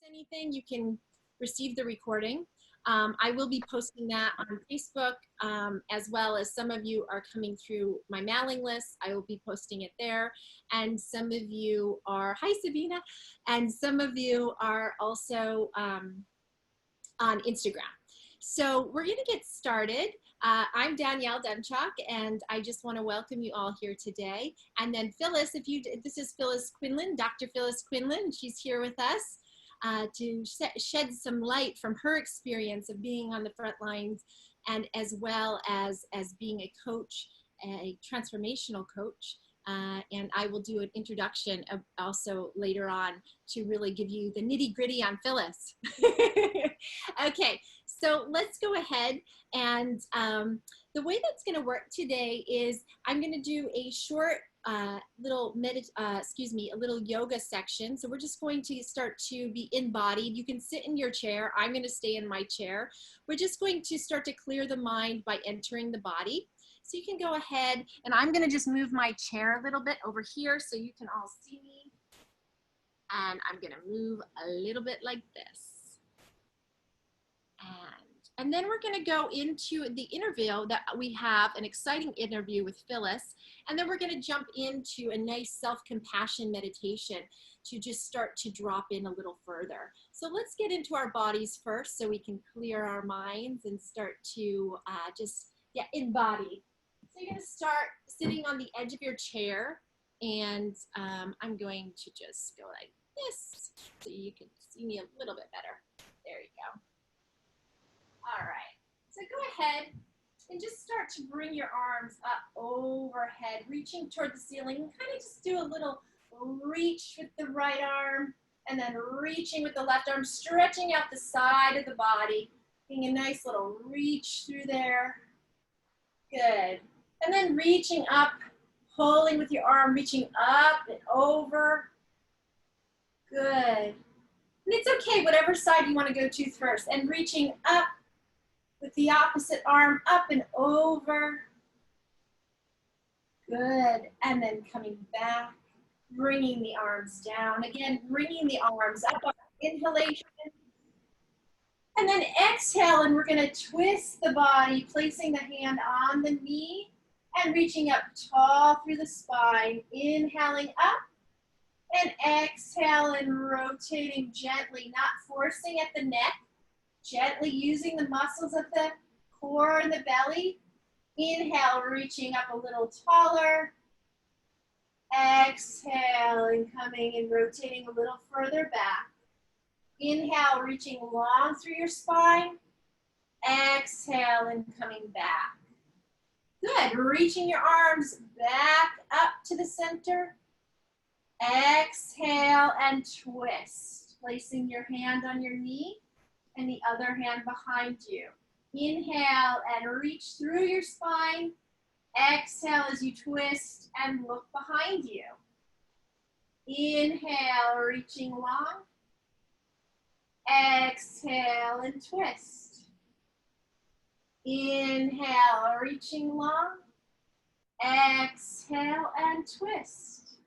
anything, you can receive the recording. I will be posting that on Facebook, as well as some of you are coming through my mailing list. I will be posting it there. And some of you are, hi Sabina, and some of you are also on Instagram. So we're gonna get started. I'm Danielle Demchuk, and I just want to welcome you all here today. And then Phyllis, this is Phyllis Quinlan, Dr. Phyllis Quinlan. She's here with us to shed some light from her experience of being on the front lines, and as well as being a coach, a transformational coach. And I will do an introduction also later on to really give you the nitty gritty on Phyllis. Okay, so let's go ahead, and the way that's going to work today is I'm going to do a short little yoga section. So we're just going to start to be embodied. You can sit in your chair. I'm going to stay in my chair. We're just going to start to clear the mind by entering the body. So you can go ahead, and I'm going to just move my chair a little bit over here so you can all see me. And I'm going to move a little bit like this. And then we're going to go into the interview that we have, an exciting interview with Phyllis. And then we're going to jump into a nice self-compassion meditation to just start to drop in a little further. So let's get into our bodies first so we can clear our minds and start to just get embodied. So you're going to start sitting on the edge of your chair, and I'm going to just go like this so you can see me a little bit better. There you go. All right, so go ahead and just start to bring your arms up overhead, reaching toward the ceiling, and kind of just do a little reach with the right arm, and then reaching with the left arm, stretching out the side of the body, getting a nice little reach through there. Good. And then reaching up, pulling with your arm, reaching up and over. Good. And it's okay, whatever side you want to go to first. And reaching up with the opposite arm, up and over. Good. And then coming back, bringing the arms down. Again, bringing the arms up on inhalation. And then exhale, and we're going to twist the body, placing the hand on the knee and reaching up tall through the spine. Inhaling up and exhale and rotating gently, not forcing at the neck. Gently using the muscles of the core and the belly. Inhale, reaching up a little taller. Exhale, and coming and rotating a little further back. Inhale, reaching long through your spine. Exhale, and coming back. Good, reaching your arms back up to the center. Exhale and twist. Placing your hand on your knee and the other hand behind you. Inhale and reach through your spine. Exhale as you twist and look behind you. Inhale, reaching long. Exhale and twist. Inhale, reaching long. Exhale and twist.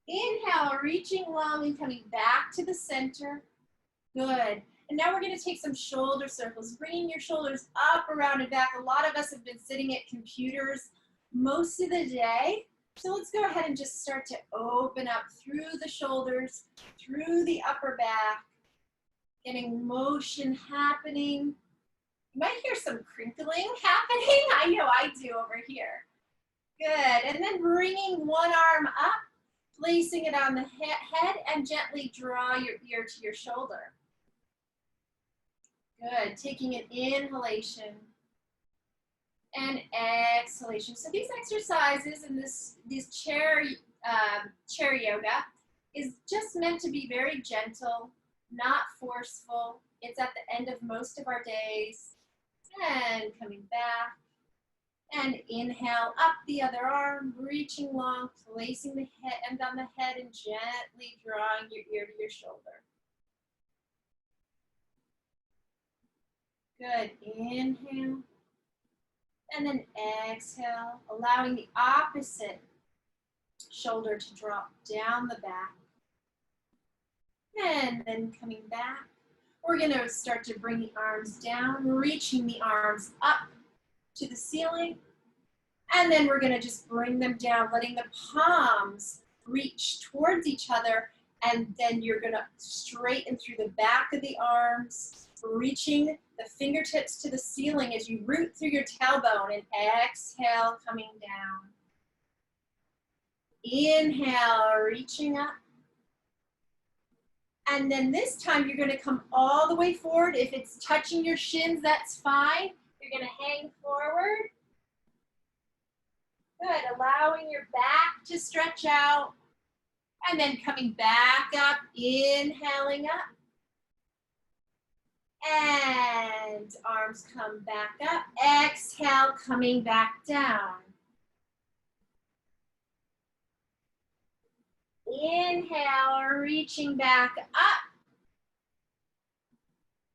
Inhale, reaching long and coming back to the center. Good. And now we're going to take some shoulder circles, bringing your shoulders up, around, and back. A lot of us have been sitting at computers most of the day. So let's go ahead and just start to open up through the shoulders, through the upper back, getting motion happening. You might hear some crinkling happening. I know I do over here. Good. And then bringing one arm up, placing it on the head, and gently draw your ear to your shoulder. Good. Taking an inhalation and exhalation. So these exercises and this chair yoga is just meant to be very gentle, not forceful. It's at the end of most of our days. And coming back. And inhale, up the other arm, reaching long, placing the hand on the head, and gently drawing your ear to your shoulder. Good. Inhale. And then exhale, allowing the opposite shoulder to drop down the back. And then coming back. We're going to start to bring the arms down, reaching the arms up to the ceiling. And then we're going to just bring them down, letting the palms reach towards each other. And then you're going to straighten through the back of the arms, reaching the fingertips to the ceiling as you root through your tailbone. And exhale, coming down. Inhale, reaching up. And then this time you're going to come all the way forward. If it's touching your shins, that's fine. You're going to hang forward. Good, allowing your back to stretch out. And then coming back up, inhaling up. And arms come back up. Exhale, coming back down. Inhale, reaching back up.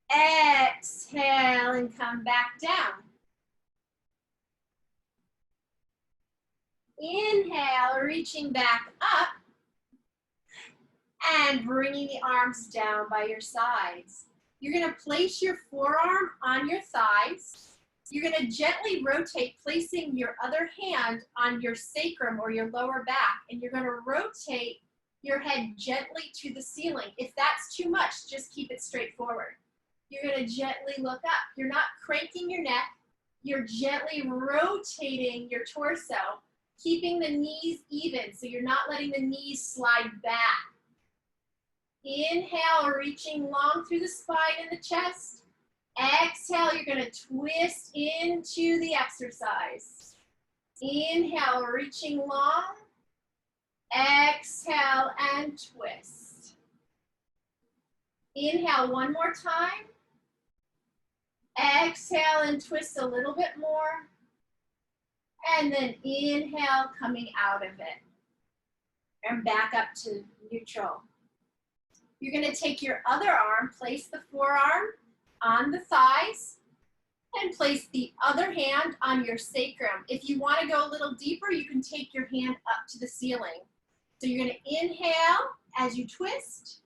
Exhale, and come back down. Inhale, reaching back up. And bringing the arms down by your sides. You're going to place your forearm on your thighs. You're going to gently rotate, placing your other hand on your sacrum or your lower back. And you're going to rotate your head gently to the ceiling. If that's too much, just keep it straight forward. You're going to gently look up. You're not cranking your neck. You're gently rotating your torso, keeping the knees even, so you're not letting the knees slide back. Inhale, reaching long through the spine and the chest. Exhale, you're going to twist into the exercise. Inhale, reaching long. Exhale and twist. Inhale one more time. Exhale and twist a little bit more. And then inhale, coming out of it. And back up to neutral. You're going to take your other arm, place the forearm on the thighs, and place the other hand on your sacrum. If you want to go a little deeper, you can take your hand up to the ceiling. So you're going to inhale as you twist.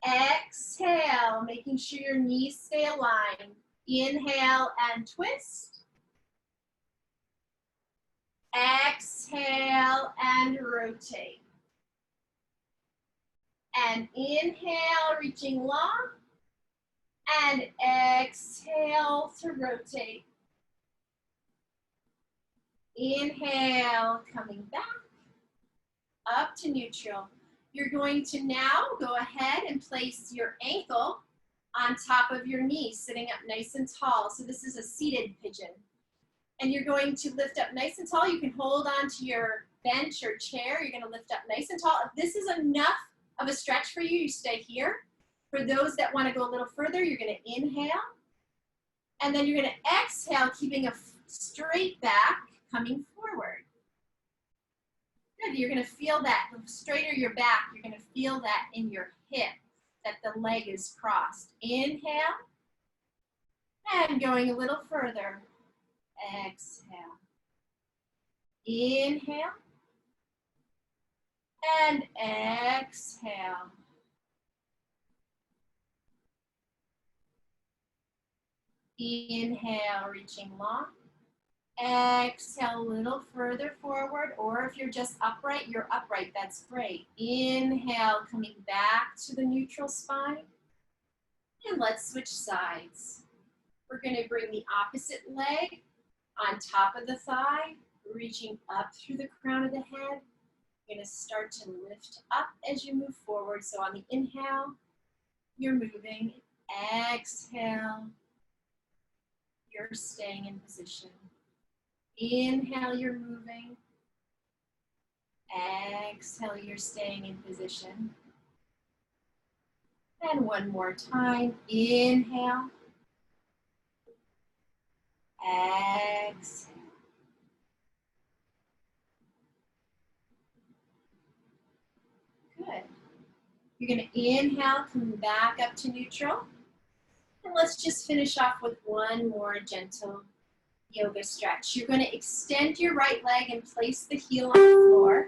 Exhale, making sure your knees stay aligned. Inhale and twist. Exhale and rotate. And inhale, reaching long. And exhale to rotate. Inhale, coming back. Up to neutral. You're going to now go ahead and place your ankle on top of your knee, sitting up nice and tall. So this is a seated pigeon. And you're going to lift up nice and tall. You can hold on to your bench or chair. You're going to lift up nice and tall. If this is enough of a stretch for you, you stay here. For those that want to go a little further, you're going to inhale. And then you're going to exhale, keeping a straight back, coming forward. Good, you're going to feel that. The straighter your back, you're going to feel that in your hip, that the leg is crossed. Inhale. And going a little further. Exhale. Inhale. And exhale. Inhale, reaching long. Exhale, a little further forward, or if you're just upright, you're upright. That's great. Inhale, coming back to the neutral spine. And let's switch sides. We're going to bring the opposite leg on top of the thigh, reaching up through the crown of the head. You're going to start to lift up as you move forward. So on the inhale, you're moving. Exhale, you're staying in position. Inhale, you're moving. Exhale, you're staying in position. And one more time. Inhale. Exhale. Good. You're going to inhale, coming back up to neutral. And let's just finish off with one more gentle yoga stretch. You're going to extend your right leg and place the heel on the floor.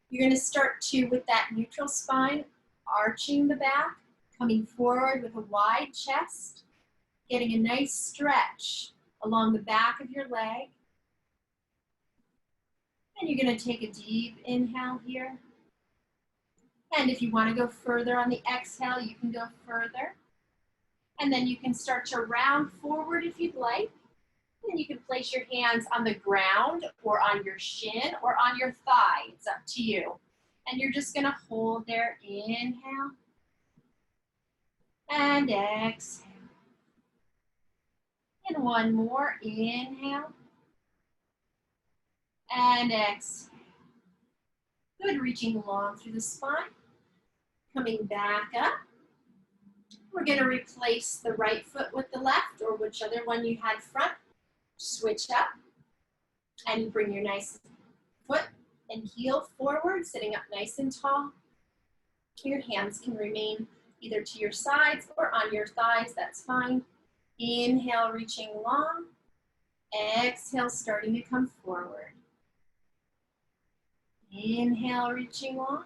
You're going to start to, with that neutral spine, arching the back, coming forward with a wide chest, getting a nice stretch along the back of your leg. And you're going to take a deep inhale here. And if you want to go further on the exhale, you can go further. And then you can start to round forward if you'd like. And you can place your hands on the ground or on your shin or on your thigh. It's up to you. And you're just going to hold there. Inhale. And exhale. And one more. Inhale. And exhale. Good, reaching long through the spine. Coming back up. We're going to replace the right foot with the left, or whichever one you had front. Switch up. And you bring your nice foot and heel forward, sitting up nice and tall. Your hands can remain either to your sides or on your thighs, that's fine. Inhale, reaching long. Exhale, starting to come forward. Inhale, reaching long.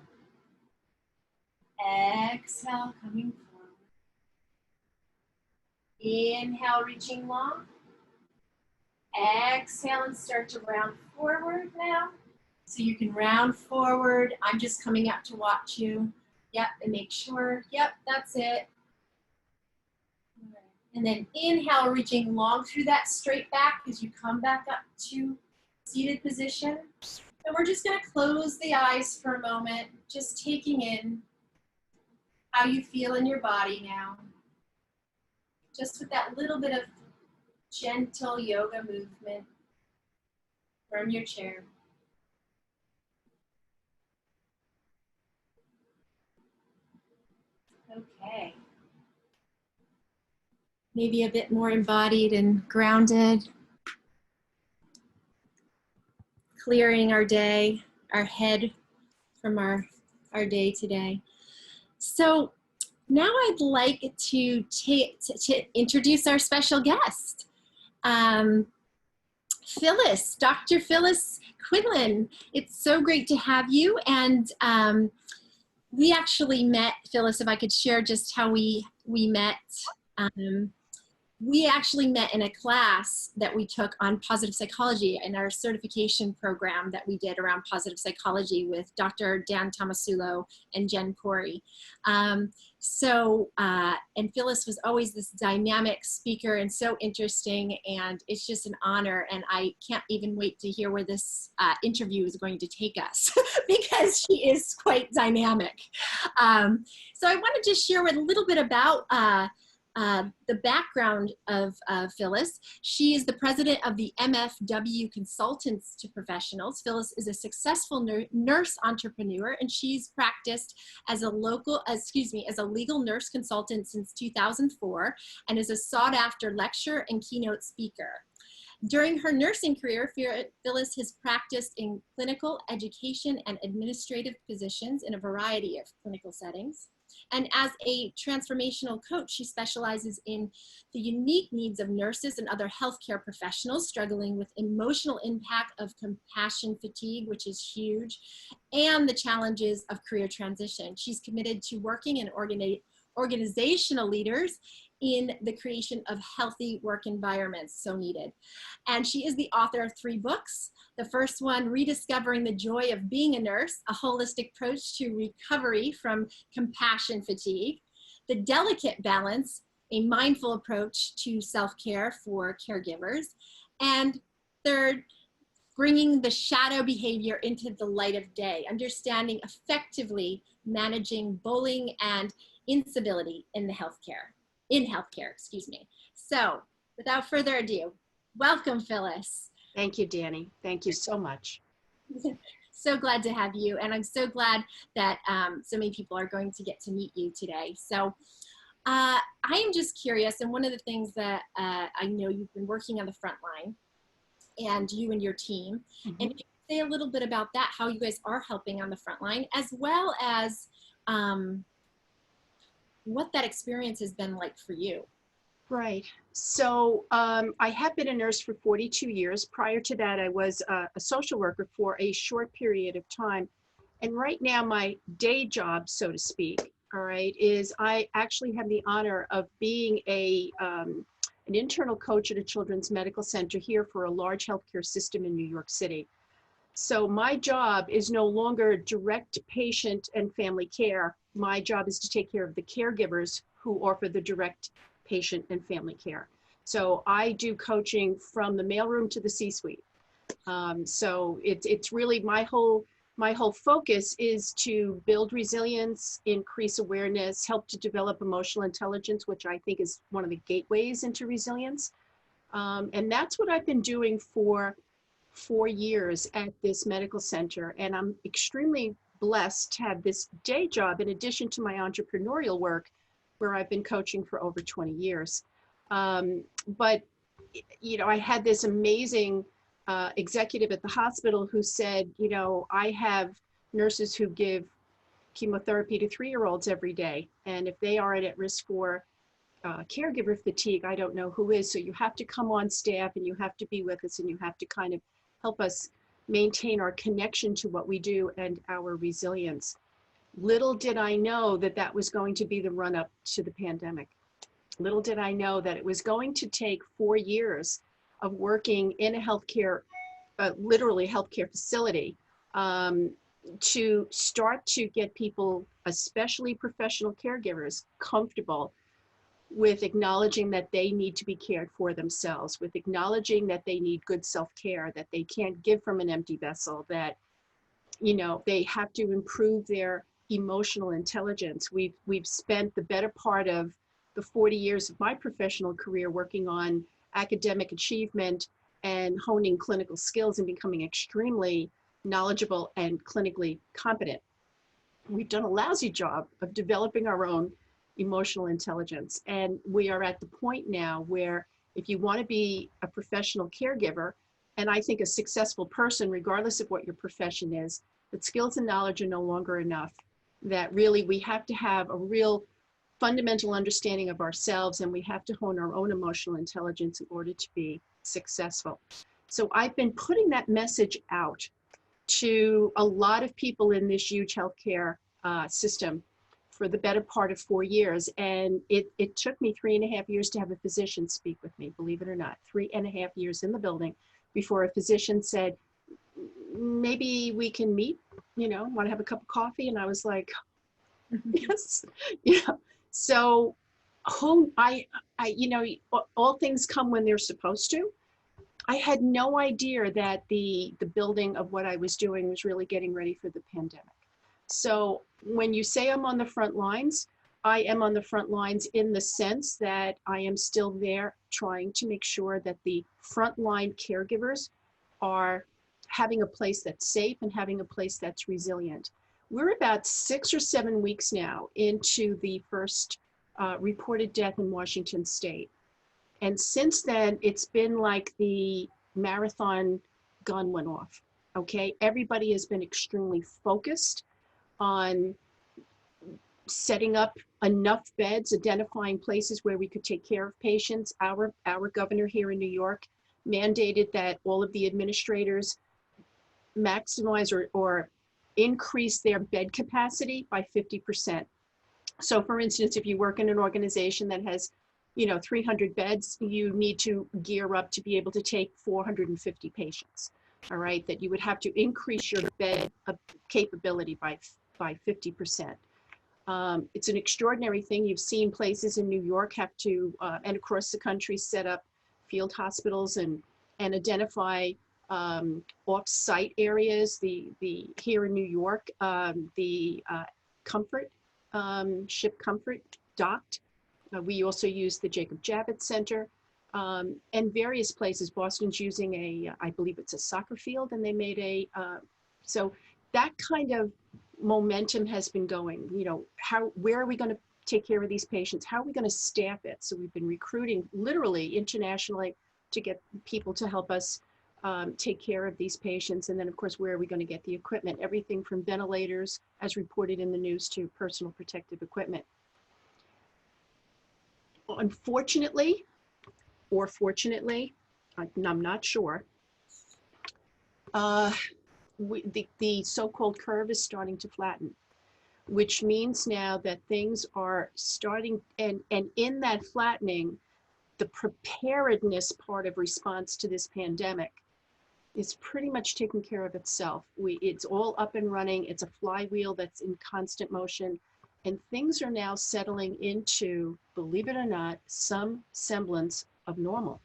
Exhale, coming forward. Inhale, reaching long. Exhale and start to round forward now. So you can round forward. I'm just coming up to watch you. Yep, and make sure. Yep, that's it. And then inhale, reaching long through that straight back as you come back up to seated position. And we're just going to close the eyes for a moment, just taking in how you feel in your body now. Just with that little bit of gentle yoga movement from your chair. Okay. Maybe a bit more embodied and grounded. Clearing our day, our head from our day today. So now I'd like to introduce our special guest. Phyllis, Dr. Phyllis Quinlan. It's so great to have you. And we actually met, Phyllis, if I could share just how we met. We actually met in a class that we took on positive psychology in our certification program that we did around positive psychology with Dr. Dan Tomasulo and Jen Corey. And Phyllis was always this dynamic speaker and so interesting, and it's just an honor, and I can't even wait to hear where this interview is going to take us because she is quite dynamic. So I want to just share with a little bit about the background of Phyllis. She is the president of the MFW Consultants to Professionals. Phyllis is a successful nurse entrepreneur, and she's practiced as a legal nurse consultant since 2004, and is a sought-after lecturer and keynote speaker. During her nursing career, Phyllis has practiced in clinical, education, and administrative positions in a variety of clinical settings. And as a transformational coach, she specializes in the unique needs of nurses and other healthcare professionals struggling with emotional impact of compassion fatigue, which is huge, and the challenges of career transition. She's committed to working in organizational leaders in the creation of healthy work environments, so needed. And she is the author of 3 books. The first one, Rediscovering the Joy of Being a Nurse, a holistic approach to recovery from compassion fatigue. The Delicate Balance, a mindful approach to self-care for caregivers. And third, Bringing the Shadow Behavior into the Light of Day, understanding effectively managing bullying and incivility in healthcare. So without further ado, welcome, Phyllis. Thank you, Danny. Thank you so much. So glad to have you. And I'm so glad that so many people are going to get to meet you today. So I am just curious, and one of the things that I know you've been working on the front line, and you and your team, and if you could say a little bit about that, how you guys are helping on the front line, as well as what that experience has been like for you. Right. So I have been a nurse for 42 years. Prior to that, I was a social worker for a short period of time. And right now, my day job, so to speak, all right, is I actually have the honor of being an internal coach at a children's medical center here for a large healthcare system in New York City. So my job is no longer direct patient and family care. My job is to take care of the caregivers who offer the direct patient and family care. So I do coaching from the mailroom to the C-suite. So it's really my whole focus is to build resilience, increase awareness, help to develop emotional intelligence, which I think is one of the gateways into resilience. And that's what I've been doing for 4 years at this medical center. And I'm extremely blessed to have this day job in addition to my entrepreneurial work, where I've been coaching for over 20 years. But, you know, I had this amazing executive at the hospital who said, you know, I have nurses who give chemotherapy to 3-year-olds every day. And if they aren't at risk for caregiver fatigue, I don't know who is. So you have to come on staff and you have to be with us and you have to kind of help us maintain our connection to what we do and our resilience. Little did I know that that was going to be the run-up to the pandemic. Little did I know that it was going to take 4 years of working in a healthcare, literally healthcare facility, to start to get people, especially professional caregivers, comfortable with acknowledging that they need to be cared for themselves, with acknowledging that they need good self-care, that they can't give from an empty vessel, that, you know, they have to improve their emotional intelligence. We've spent the better part of the 40 years of my professional career working on academic achievement and honing clinical skills and becoming extremely knowledgeable and clinically competent. We've done a lousy job of developing our own emotional intelligence. And we are at the point now where if you want to be a professional caregiver, and I think a successful person, regardless of what your profession is, that skills and knowledge are no longer enough, that really we have to have a real fundamental understanding of ourselves, and we have to hone our own emotional intelligence in order to be successful. So I've been putting that message out to a lot of people in this huge healthcare system for the better part of 4 years. And it took me 3.5 years to have a physician speak with me, believe it or not, 3.5 years in the building before a physician said, maybe we can meet, you know, want to have a cup of coffee? And I was like, yes, yeah. So you know, all things come when they're supposed to. I had no idea that the building of what I was doing was really getting ready for the pandemic. So when you say I'm on the front lines, I am on the front lines in the sense that I am still there trying to make sure that the frontline caregivers are having a place that's safe and having a place that's resilient. We're about 6 or 7 weeks now into the first reported death in Washington State. And since then, it's been like the marathon gun went off, okay? Everybody has been extremely focused on setting up enough beds, identifying places where we could take care of patients. Our governor here in New York mandated that all of the administrators maximize or increase their bed capacity by 50%. So for instance, if you work in an organization that has, you know, 300 beds, you need to gear up to be able to take 450 patients, all right? That you would have to increase your bed capability by 50%. It's an extraordinary thing. You've seen places in New York have to, and across the country, set up field hospitals and identify off-site areas. Here in New York, the Comfort, Ship Comfort docked. We also use the Jacob Javits Center and various places. Boston's using I believe it's a soccer field, and they made so that kind of momentum has been going. You know, where are we going to take care of these patients? How are we going to staff it? So we've been recruiting literally internationally to get people to help us take care of these patients. And then of course, where are we going to get the equipment? Everything from ventilators, as reported in the news, to personal protective equipment. Unfortunately, or fortunately, I'm not sure, the so-called curve is starting to flatten. which means now that things are starting, and in that flattening, the preparedness part of response to this pandemic is pretty much taken care of itself. It's all up and running. It's a flywheel that's in constant motion. And things are now settling into, believe it or not, some semblance of normal.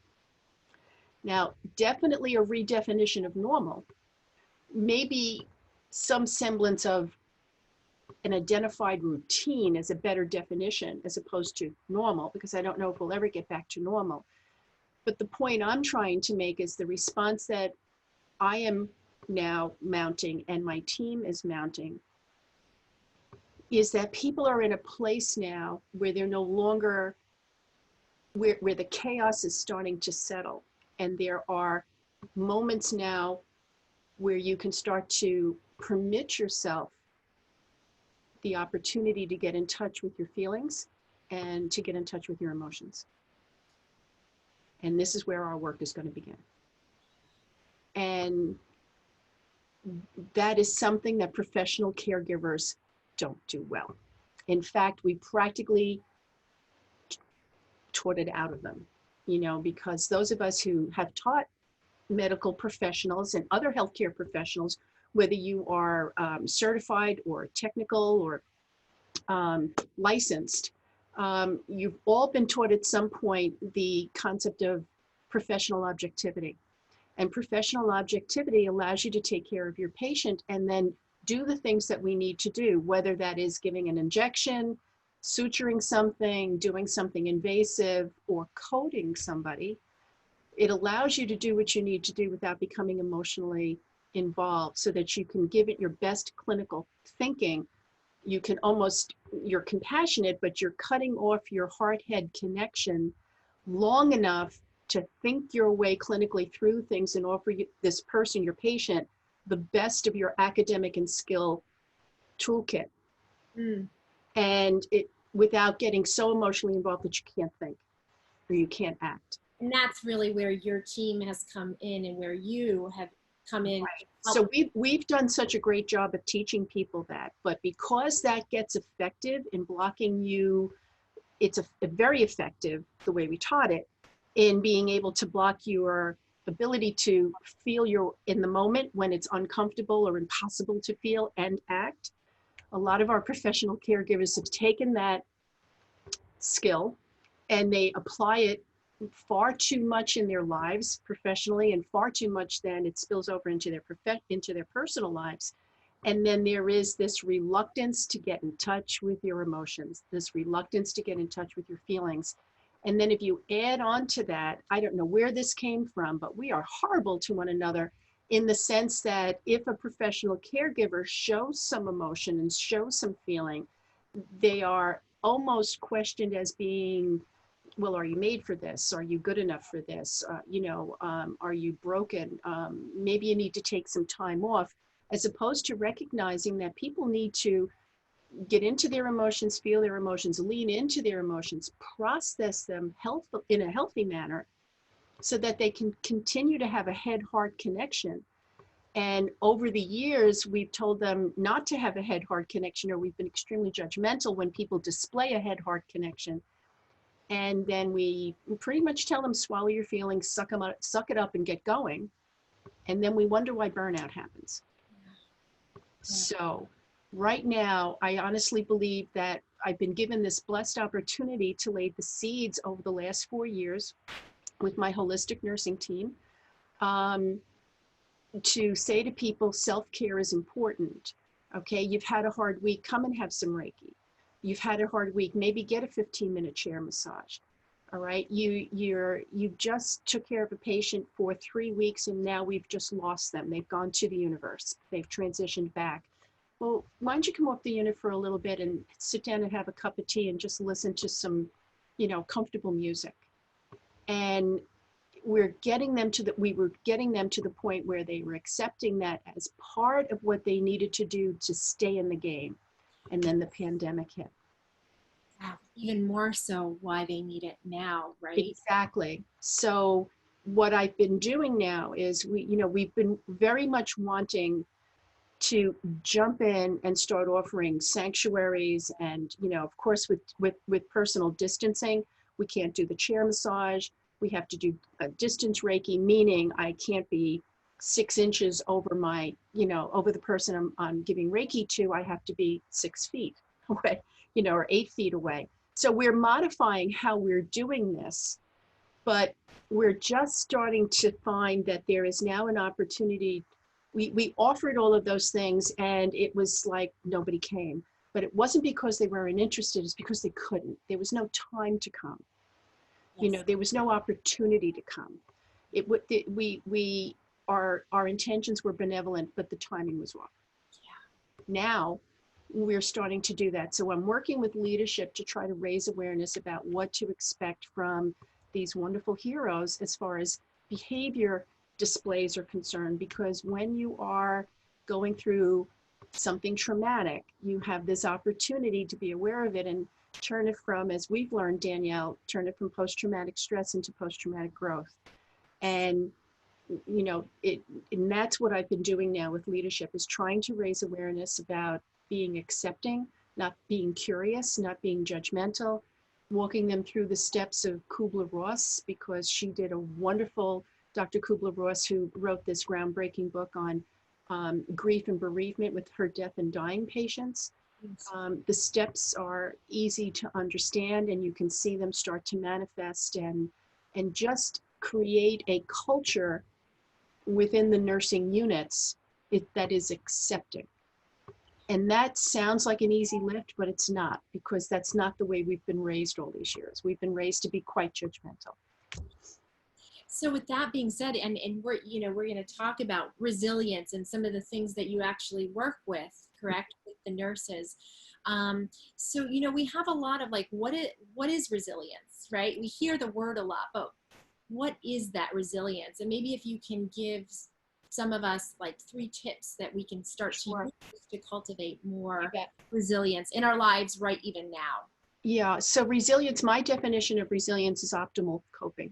Now, definitely a redefinition of normal. Maybe some semblance of an identified routine as a better definition as opposed to normal, because I don't know if we'll ever get back to normal. But the point I'm trying to make is the response that I am now mounting and my team is mounting is that people are in a place now where they're no longer, where the chaos is starting to settle. And there are moments now where you can start to permit yourself the opportunity to get in touch with your feelings and to get in touch with your emotions. And this is where our work is going to begin. And that is something that professional caregivers don't do well. In fact, we practically taught it out of them, because those of us who have taught medical professionals and other healthcare professionals, whether you are certified or technical or licensed, you've all been taught at some point the concept of professional objectivity. And professional objectivity allows you to take care of your patient and then do the things that we need to do, whether that is giving an injection, suturing something, doing something invasive, or coding somebody. It allows you to do what you need to do without becoming emotionally involved so that you can give it your best clinical thinking. You can almost, you're compassionate, but you're cutting off your heart-head connection long enough to think your way clinically through things and offer this person, your patient, the best of your academic and skill toolkit. And it, without getting so emotionally involved that you can't think or you can't act. And that's really where your team has come in and where you have come in. Right. So we've done such a great job of teaching people that, but because that gets effective in blocking you, it's a very effective, the way we taught it, in being able to block your ability to feel you're in the moment when it's uncomfortable or impossible to feel and act. A lot of our professional caregivers have taken that skill and they apply it far too much in their lives professionally, and far too much then it spills over into their personal lives. And then there is this reluctance to get in touch with your emotions, this reluctance to get in touch with your feelings. And then if you add on to that, I don't know where this came from, but we are horrible to one another in the sense that if a professional caregiver shows some emotion and shows some feeling, they are almost questioned as being, well, are you made for this? Are you good enough for this? Are you broken? Maybe you need to take some time off, as opposed to recognizing that people need to get into their emotions, feel their emotions, lean into their emotions, process them in a healthy manner so that they can continue to have a head-heart connection. And over the years, we've told them not to have a head-heart connection, or we've been extremely judgmental when people display a head-heart connection. And then we pretty much tell them, swallow your feelings, suck it up and get going. And then we wonder why burnout happens. Yeah. So right now, I honestly believe that I've been given this blessed opportunity to lay the seeds over the last 4 years with my holistic nursing team, to say to people, self-care is important. Okay, you've had a hard week, come and have some Reiki. You've had a hard week, maybe get a 15-minute chair massage. All right, you just took care of a patient for 3 weeks and now we've just lost them. They've gone to the universe. They've transitioned back. Well, why don't you come off the unit for a little bit and sit down and have a cup of tea and just listen to some, comfortable music. And we were getting them to the point where they were accepting that as part of what they needed to do to stay in the game. And then the pandemic hit. Wow, even more so why they need it now, right? Exactly. So what I've been doing now is we've been very much wanting to jump in and start offering sanctuaries. And, of course, with personal distancing, we can't do the chair massage. We have to do a distance Reiki, meaning I can't be 6 inches over over the person I'm giving Reiki to. I have to be 6 feet away, or 8 feet away. So we're modifying how we're doing this, but we're just starting to find that there is now an opportunity. We offered all of those things, and it was like nobody came. But it wasn't because they weren't interested, it's because they couldn't. There was no time to come. Yes. There was no opportunity to come. Our intentions were benevolent, but the timing was wrong. Now we're starting to do that. So I'm working with leadership to try to raise awareness about what to expect from these wonderful heroes as far as behavior displays are concerned, because when you are going through something traumatic, you have this opportunity to be aware of it and turn it from, as we've learned, Danielle, turn it from post-traumatic stress into post-traumatic growth. And and that's what I've been doing now with leadership, is trying to raise awareness about being accepting, not being curious, not being judgmental, walking them through the steps of Kubler-Ross, because she did a wonderful, Dr. Kubler-Ross, who wrote this groundbreaking book on grief and bereavement with her death and dying patients. The steps are easy to understand, and you can see them start to manifest and just create a culture within the nursing units that is accepting. And that sounds like an easy lift, but it's not, because that's not the way we've been raised all these years. We've been raised to be quite judgmental. So with that being said, and we're going to talk about resilience and some of the things that you actually work with, correct, with the nurses. So we have a lot of like, what is resilience, right? We hear the word a lot, but what is that resilience? And maybe if you can give some of us like 3 tips that we can start to use to cultivate more resilience in our lives right even now. Yeah, so resilience, my definition of resilience is optimal coping.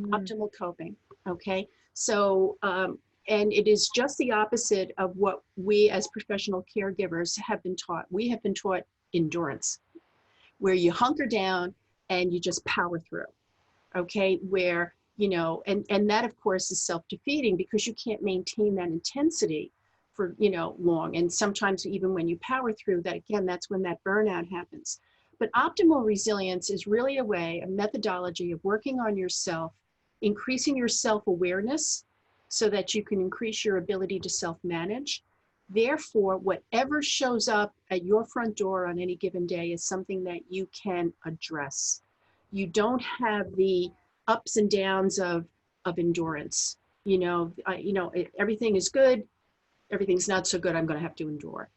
Optimal coping, okay? So, and it is just the opposite of what we as professional caregivers have been taught. We have been taught endurance, where you hunker down and you just power through, okay? Where, and that of course is self-defeating, because you can't maintain that intensity for, long. And sometimes even when you power through that, again, that's when that burnout happens. But optimal resilience is really a way, a methodology of working on yourself, increasing your self-awareness so that you can increase your ability to self-manage. Therefore, whatever shows up at your front door on any given day is something that you can address. You don't have the ups and downs of endurance. Everything is good, everything's not so good, I'm going to have to endure.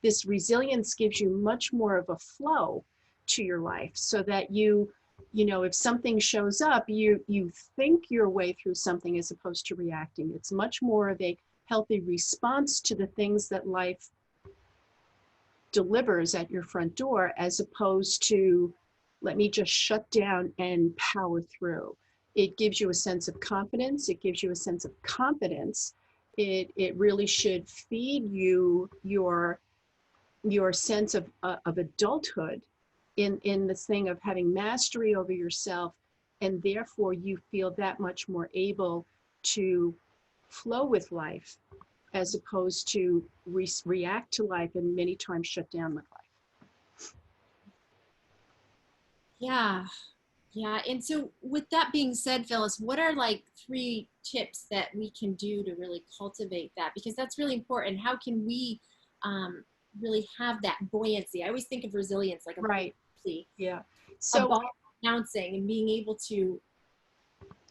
This resilience gives you much more of a flow to your life, so that if something shows up, you think your way through something as opposed to reacting. It's much more of a healthy response to the things that life delivers at your front door, as opposed to, let me just shut down and power through. It gives you a sense of confidence. It gives you a sense of confidence. It really should feed you your sense of adulthood in this thing of having mastery over yourself, and therefore you feel that much more able to flow with life, as opposed to react to life and many times shut down with life. Yeah. And so with that being said, Phyllis, what are like 3 tips that we can do to really cultivate that? Because that's really important. How can we really have that buoyancy? I always think of resilience like a buoyancy. Yeah. So a ball bouncing and being able to.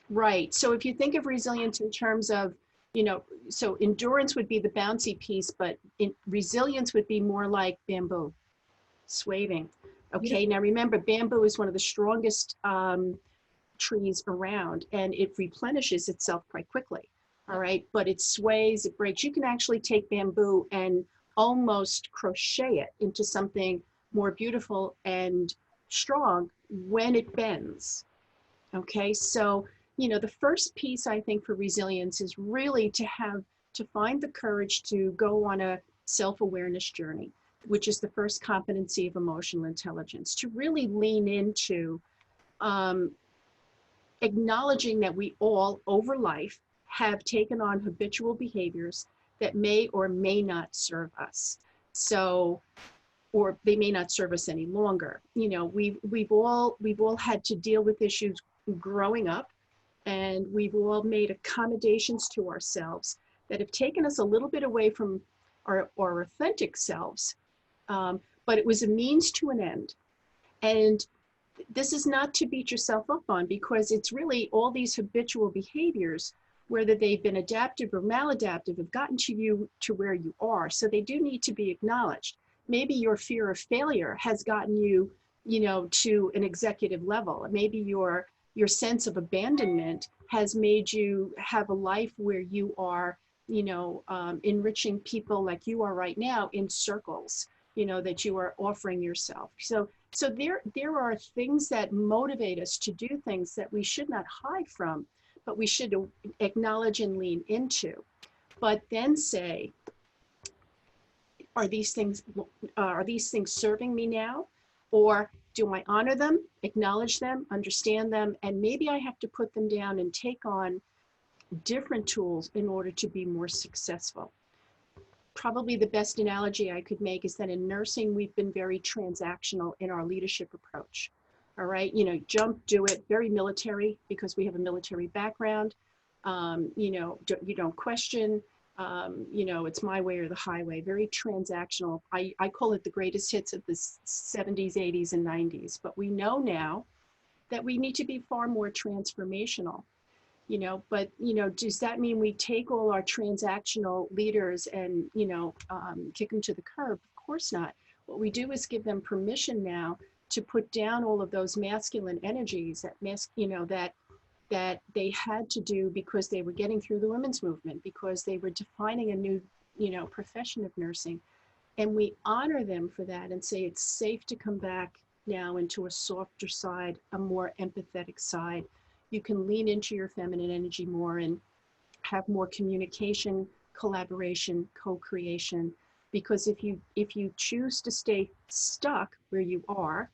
Right. So if you think of resilience in terms of, so endurance would be the bouncy piece, but resilience would be more like bamboo, swaying. Okay, now remember, bamboo is one of the strongest trees around, and it replenishes itself quite quickly. All right, but it sways, it breaks. You can actually take bamboo and almost crochet it into something more beautiful and strong when it bends. Okay, so the first piece I think for resilience is really to have to find the courage to go on a self-awareness journey, which is the first competency of emotional intelligence, to really lean into um, acknowledging that we all over life have taken on habitual behaviors that may or may not serve us. So, or they may not serve us any longer. You know, we've all had to deal with issues growing up, and we've all made accommodations to ourselves that have taken us a little bit away from our authentic selves. But it was a means to an end. And this is not to beat yourself up on, because it's really all these habitual behaviors, whether they've been adaptive or maladaptive, have gotten to you to where you are. So they do need to be acknowledged. Maybe your fear of failure has gotten you, you know, to an executive level. Maybe your sense of abandonment has made you have a life where you are, you know, enriching people like you are right now in circles, you know, that you are offering yourself. So there are things that motivate us to do things that we should not hide from, but we should acknowledge and lean into. But then say, are these things serving me now? Or do I honor them, acknowledge them, understand them, and maybe I have to put them down and take on different tools in order to be more successful? Probably the best analogy I could make is that in nursing, we've been very transactional in our leadership approach. All right, you know, jump, do it, very military, because we have a military background. You know, you don't question, you know, it's my way or the highway, very transactional. I call it the greatest hits of the 70s, 80s, and 90s. But we know now that we need to be far more transformational. You know, but, you know, does that mean we take all our transactional leaders and, you know, kick them to the curb? Of course not. What we do is give them permission now to put down all of those masculine energies that you know, that they had to do because they were getting through the women's movement, because they were defining a new, you know, profession of nursing. And we honor them for that and say it's safe to come back now into a softer side, a more empathetic side. You can lean into your feminine energy more and have more communication, collaboration, co-creation. Because if you choose to stay stuck where you are,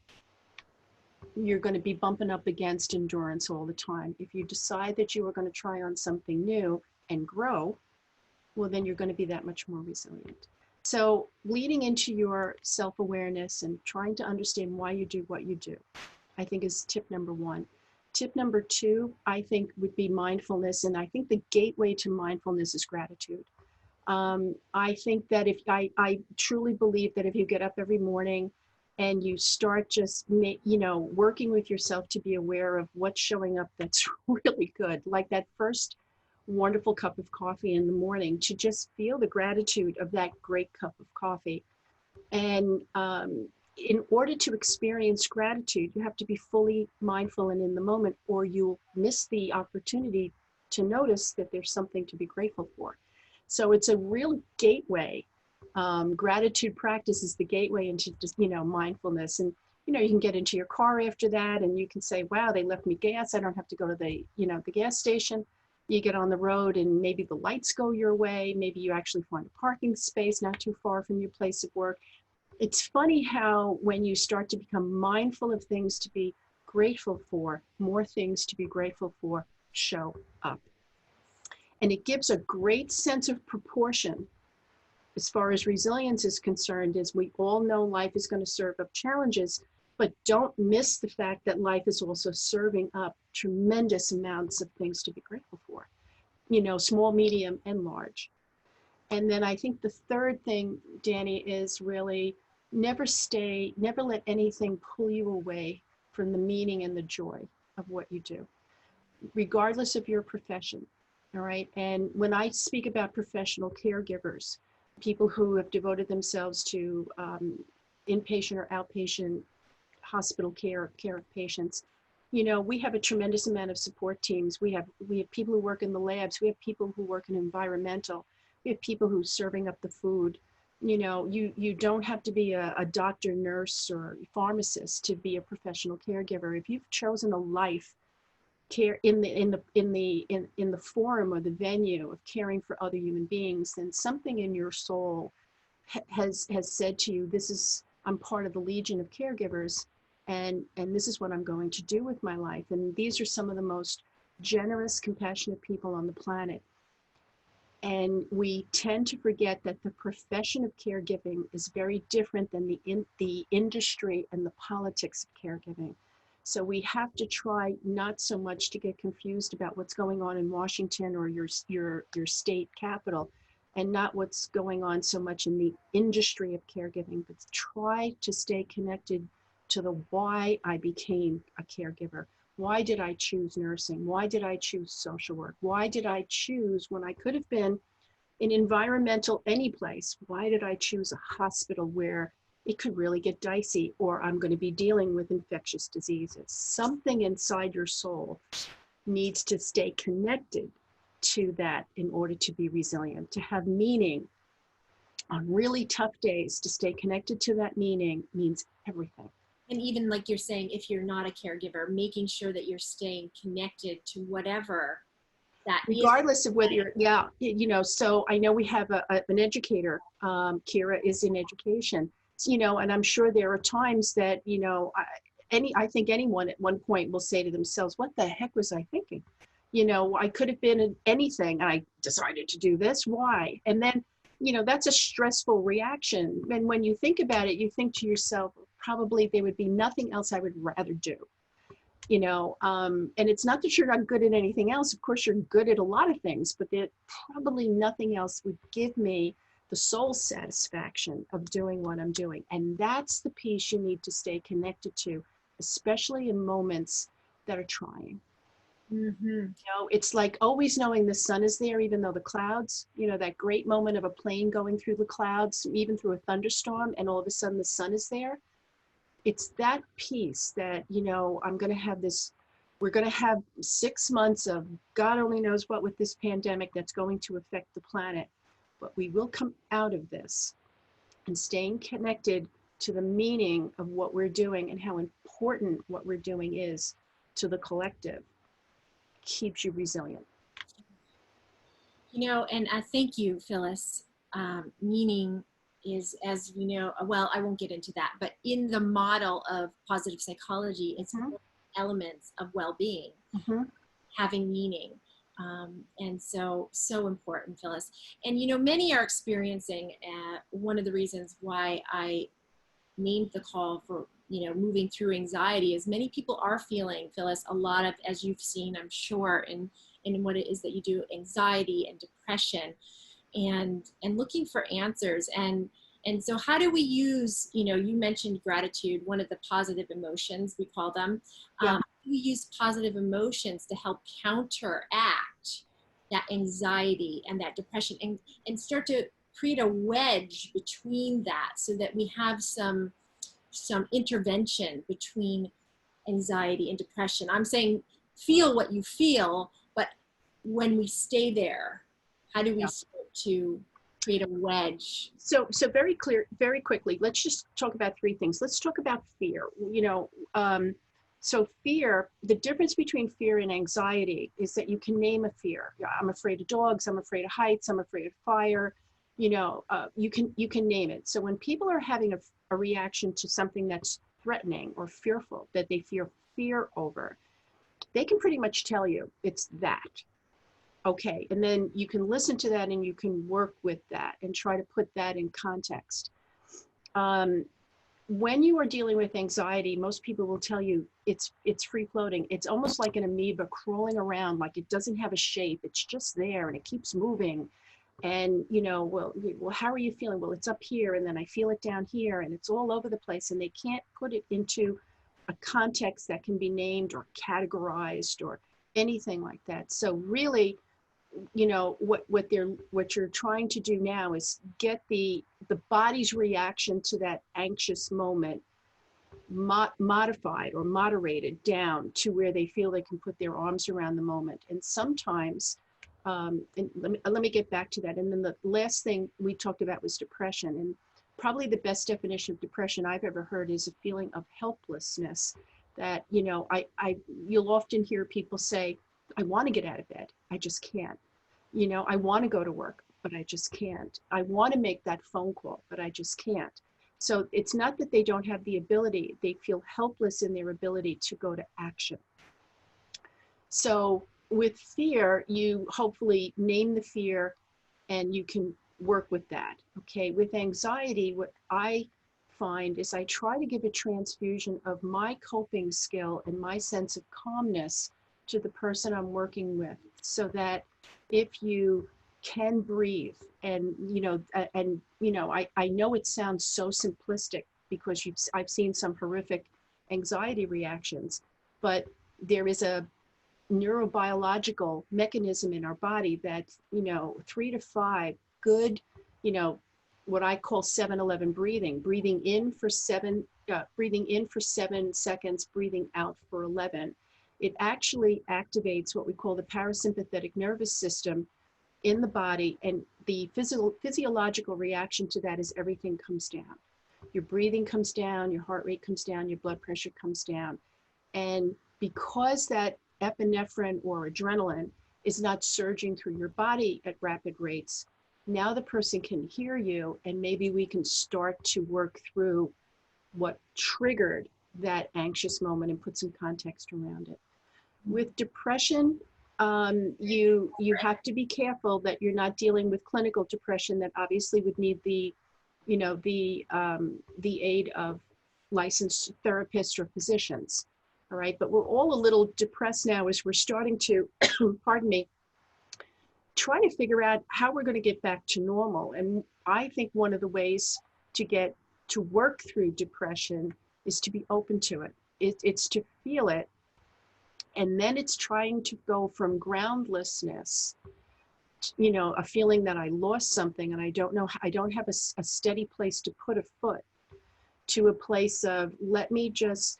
you're going to be bumping up against endurance all the time. If you decide that you are going to try on something new and grow, well, then you're going to be that much more resilient. So leading into your self-awareness and trying to understand why you do what you do, I think is tip number one. Tip number two, I think, would be mindfulness. And I think the gateway to mindfulness is gratitude. I think that if I truly believe that if you get up every morning and you start just, you know, working with yourself to be aware of what's showing up that's really good, like that first wonderful cup of coffee in the morning, to just feel the gratitude of that great cup of coffee. And in order to experience gratitude, you have to be fully mindful and in the moment, or you'll miss the opportunity to notice that there's something to be grateful for. So it's a real gateway. Gratitude practice is the gateway into just, you know, mindfulness. And, you know, you can get into your car after that and you can say, wow, they left me gas. I don't have to go to the, you know, the gas station. You get on the road and maybe the lights go your way. Maybe you actually find a parking space not too far from your place of work. It's funny how when you start to become mindful of things to be grateful for, more things to be grateful for show up. And it gives a great sense of proportion as far as resilience is concerned, as we all know life is going to serve up challenges, but don't miss the fact that life is also serving up tremendous amounts of things to be grateful for, you know, small, medium, and large. And then I think the third thing, Danny, is really never let anything pull you away from the meaning and the joy of what you do, regardless of your profession. All right. And when I speak about professional caregivers, people who have devoted themselves to inpatient or outpatient hospital care of patients, you know, we have a tremendous amount of support teams. We have people who work in the labs. We have people who work in environmental. We have people who are serving up the food. You know, you don't have to be a doctor, nurse, or pharmacist to be a professional caregiver. If you've chosen a life care in the forum or the venue of caring for other human beings, then something in your soul has said to you, this is, I'm part of the legion of caregivers, and this is what I'm going to do with my life. And these are some of the most generous, compassionate people on the planet. And we tend to forget that the profession of caregiving is very different than the industry and the politics of caregiving. So we have to try not so much to get confused about what's going on in Washington or your state capital, and not what's going on so much in the industry of caregiving, but try to stay connected to the why I became a caregiver. Why did I choose nursing? Why did I choose social work? Why did I choose, when I could have been in environmental any place, why did I choose a hospital where it could really get dicey, or I'm going to be dealing with infectious diseases? Something inside your soul needs to stay connected to that in order to be resilient, to have meaning on really tough days. To stay connected to that meaning means everything. And even like you're saying, if you're not a caregiver, making sure that you're staying connected to whatever that regardless of whether you're, yeah, you know, so I know we have an educator, Kira is in education, you know, and I'm sure there are times that, you know, I think anyone at one point will say to themselves, what the heck was I thinking? You know, I could have been in anything and I decided to do this. Why? And then, you know, that's a stressful reaction. And when you think about it, you think to yourself, probably there would be nothing else I would rather do. You know, and it's not that you're not good at anything else. Of course, you're good at a lot of things, but there probably nothing else would give me the soul satisfaction of doing what I'm doing. And that's the piece you need to stay connected to, especially in moments that are trying. Mm-hmm. You know, it's like always knowing the sun is there, even though the clouds, you know, that great moment of a plane going through the clouds, even through a thunderstorm, and all of a sudden the sun is there. It's that piece that, you know, I'm going to have this, we're going to have 6 months of God only knows what with this pandemic that's going to affect the planet, but we will come out of this. And staying connected to the meaning of what we're doing and how important what we're doing is to the collective keeps you resilient. You know, and I thank you, Phyllis. Meaning is, as we know, well, I won't get into that, but in the model of positive psychology, it's elements of well-being, having meaning. And so important, Phyllis. And, you know, many are experiencing, one of the reasons why I named the call for, you know, moving through anxiety is many people are feeling, Phyllis, a lot of, as you've seen, I'm sure, in what it is that you do, anxiety and depression, and looking for answers. And so how do we use, you know, you mentioned gratitude, one of the positive emotions, we call them. Yeah. We use positive emotions to help counteract that anxiety and that depression, and start to create a wedge between that, so that we have some intervention between anxiety and depression. I'm saying feel what you feel, but when we stay there, how do we start to create a wedge? So very quickly, let's just talk about 3 things. Let's talk about fear. You know, so fear, the difference between fear and anxiety is that you can name a fear. I'm afraid of dogs, I'm afraid of heights, I'm afraid of fire. You know, you can name it. So when people are having a reaction to something that's threatening or fearful, that they fear over, they can pretty much tell you it's that. Okay, and then you can listen to that and you can work with that and try to put that in context. When you are dealing with anxiety, most people will tell you it's free floating. It's almost like an amoeba crawling around, like it doesn't have a shape. It's just there and it keeps moving. And, you know, well, how are you feeling? Well, it's up here and then I feel it down here and it's all over the place, and they can't put it into a context that can be named or categorized or anything like that. So really, you know, what you're trying to do now is get the body's reaction to that anxious moment modified or moderated down to where they feel they can put their arms around the moment. And sometimes, and let me get back to that. And then the last thing we talked about was depression. And probably the best definition of depression I've ever heard is a feeling of helplessness that, you know, you'll often hear people say, I want to get out of bed, I just can't. You know, I want to go to work, but I just can't. I want to make that phone call, but I just can't. So it's not that they don't have the ability, they feel helpless in their ability to go to action. So with fear, you hopefully name the fear and you can work with that. Okay, with anxiety, what I find is I try to give a transfusion of my coping skill and my sense of calmness to the person I'm working with, so that if you can breathe and, you know, I know it sounds so simplistic because I've seen some horrific anxiety reactions, but there is a neurobiological mechanism in our body that, you know, 3 to 5 good, you know, what I call 7-11 breathing, breathing in for 7 seconds, breathing out for 11. It actually activates what we call the parasympathetic nervous system in the body, and the physiological reaction to that is everything comes down. Your breathing comes down, your heart rate comes down, your blood pressure comes down. And because that epinephrine or adrenaline is not surging through your body at rapid rates, now the person can hear you, and maybe we can start to work through what triggered that anxious moment and put some context around it. With depression, you have to be careful that you're not dealing with clinical depression that obviously would need the, you know, the aid of licensed therapists or physicians. All right, but we're all a little depressed now as we're starting to, pardon me, try to figure out how we're going to get back to normal. And I think one of the ways to work through depression is to be open to it. It's to feel it. And then it's trying to go from groundlessness, you know, a feeling that I lost something and I don't have a steady place to put a foot, to a place of, let me just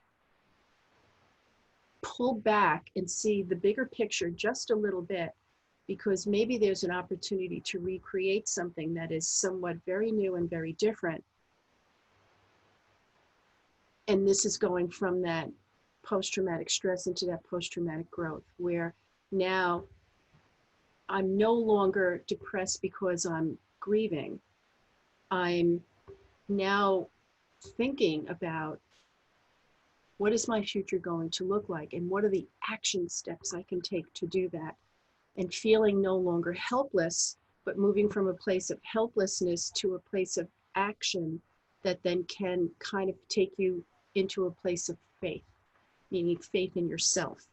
pull back and see the bigger picture just a little bit, because maybe there's an opportunity to recreate something that is somewhat very new and very different. And this is going from that post-traumatic stress into that post-traumatic growth, where now I'm no longer depressed because I'm grieving. I'm now thinking about, what is my future going to look like? And what are the action steps I can take to do that? And feeling no longer helpless, but moving from a place of helplessness to a place of action that then can kind of take you into a place of faith, meaning faith in yourself,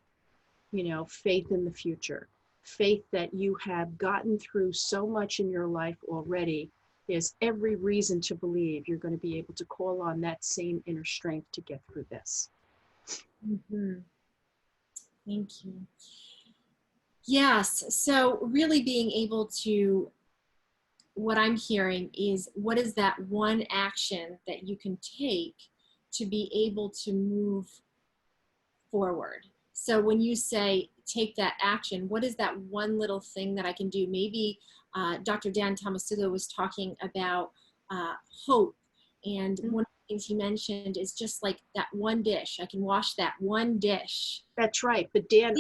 you know, faith in the future, faith that you have gotten through so much in your life already. There's every reason to believe you're going to be able to call on that same inner strength to get through this. Mm-hmm. Thank you. Yes, so really being able to, what I'm hearing is, what is that one action that you can take to be able to move forward? So when you say take that action, what is that one little thing that I can do? Maybe Dr. Dan Tomasulo was talking about hope, and one of the things he mentioned is just like that one dish. I can wash that one dish. That's right. But Dan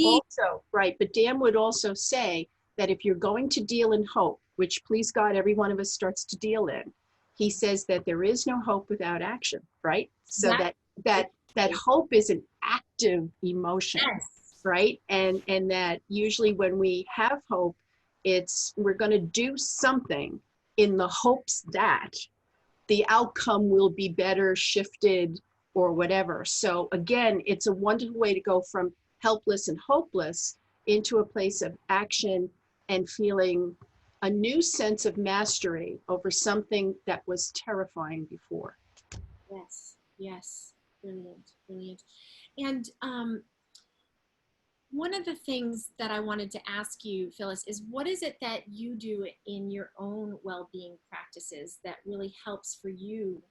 would also say that if you're going to deal in hope, which please God, every one of us starts to deal in, he says that there is no hope without action, right? So that hope is an active emotion, yes, right? And that usually when we have hope, we're going to do something in the hopes that the outcome will be better, shifted, or whatever. So again, it's a wonderful way to go from helpless and hopeless into a place of action and feeling a new sense of mastery over something that was terrifying before. yes, yes. Brilliant, brilliant. And one of the things that I wanted to ask you, Phyllis, is what is it that you do in your own well-being practices that really helps for you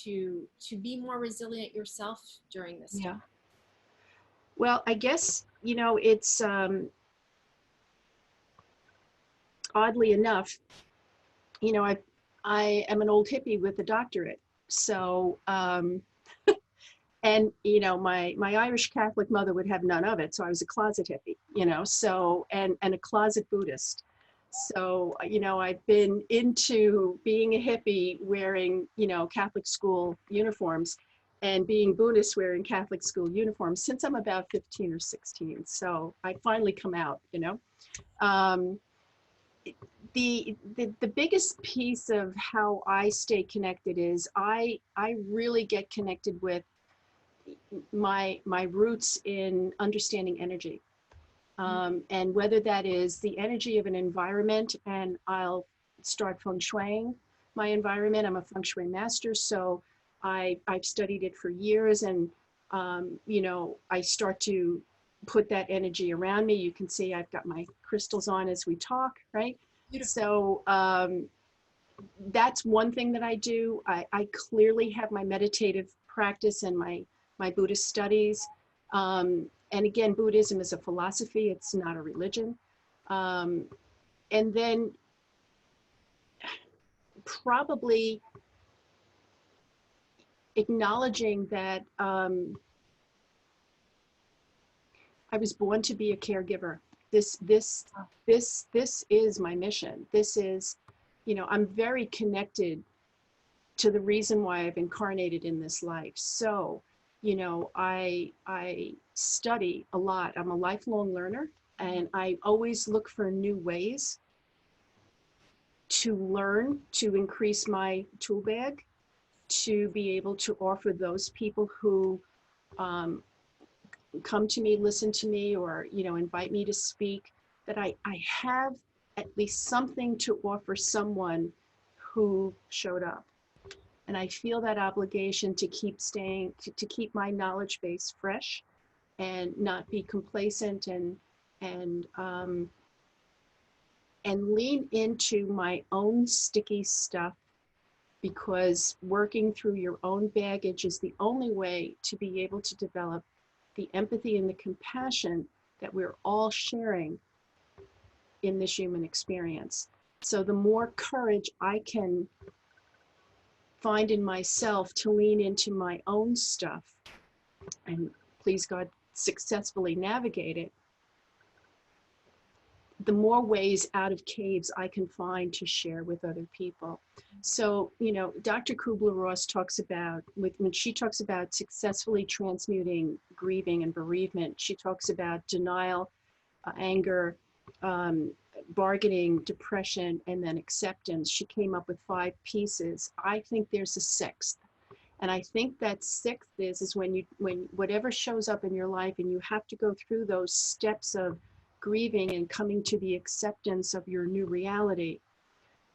to be more resilient yourself during this time? Well, I guess, you know, it's oddly enough, you know, I am an old hippie with a doctorate. So, And, my Irish Catholic mother would have none of it. So I was a closet hippie, so, and a closet Buddhist. So, I've been into being a hippie wearing, Catholic school uniforms and being Buddhist wearing Catholic school uniforms since I'm about 15 or 16. So I finally come out, Um, the biggest piece of how I stay connected is I really get connected with my roots in understanding energy. And whether that is the energy of an environment, and I'll start feng shuiing my environment. I'm a feng shui master, so I've studied it for years, and I start to put that energy around me. You can see I've got my crystals on as we talk, right? Beautiful. So that's one thing that I do. I clearly have my meditative practice and my Buddhist studies. And again, Buddhism is a philosophy, it's not a religion. And then probably acknowledging that I was born to be a caregiver. This is my mission. This is, I'm very connected to the reason why I've incarnated in this life. So, I study a lot. I'm a lifelong learner, and I always look for new ways to learn, to increase my tool bag, to be able to offer those people who come to me, listen to me, or, invite me to speak, that I have at least something to offer someone who showed up. And I feel that obligation to keep to keep my knowledge base fresh and not be complacent, and lean into my own sticky stuff, because working through your own baggage is the only way to be able to develop the empathy and the compassion that we're all sharing in this human experience. So the more courage I can find in myself to lean into my own stuff and, please God, successfully navigate it, the more ways out of caves I can find to share with other people. So, Dr. Kubler-Ross talks about, when she talks about successfully transmuting grieving and bereavement, she talks about denial, anger, bargaining, depression, and then acceptance. She came up with 5 pieces. I think there's a 6th. And I think that 6th is when whatever shows up in your life and you have to go through those steps of grieving and coming to the acceptance of your new reality,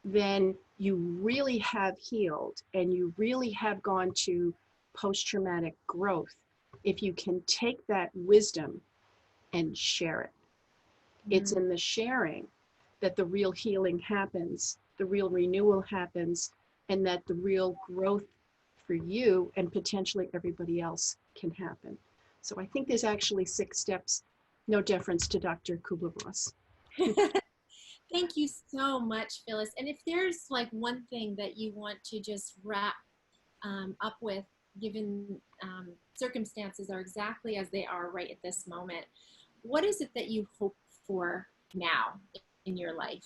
then you really have healed and you really have gone to post-traumatic growth if you can take that wisdom and share it. It's in the sharing that the real healing happens, the real renewal happens, and that the real growth for you and potentially everybody else can happen. So I think there's actually 6 steps. No deference to Dr. Kubler-Ross. Thank you so much, Phyllis. And if there's like one thing that you want to just wrap up with, given circumstances are exactly as they are right at this moment, what is it that you hope for now in your life?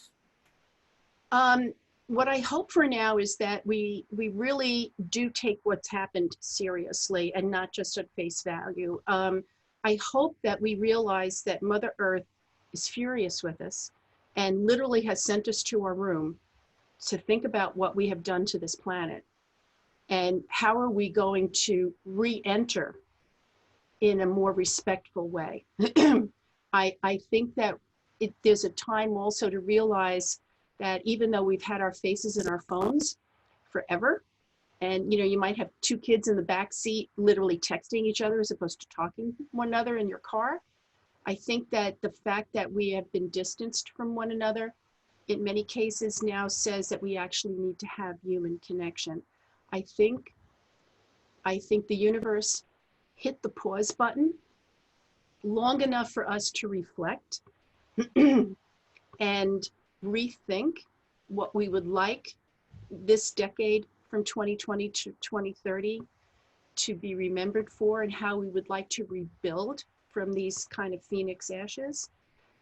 What I hope for now is that we really do take what's happened seriously and not just at face value. I hope that we realize that Mother Earth is furious with us and literally has sent us to our room to think about what we have done to this planet and how are we going to re-enter in a more respectful way. I think that there's a time also to realize that even though we've had our faces in our phones forever, and you might have 2 kids in the back seat literally texting each other as opposed to talking to one another in your car, I think that the fact that we have been distanced from one another in many cases now says that we actually need to have human connection. I think the universe hit the pause button long enough for us to reflect and rethink what we would like this decade from 2020 to 2030 to be remembered for and how we would like to rebuild from these kind of phoenix ashes.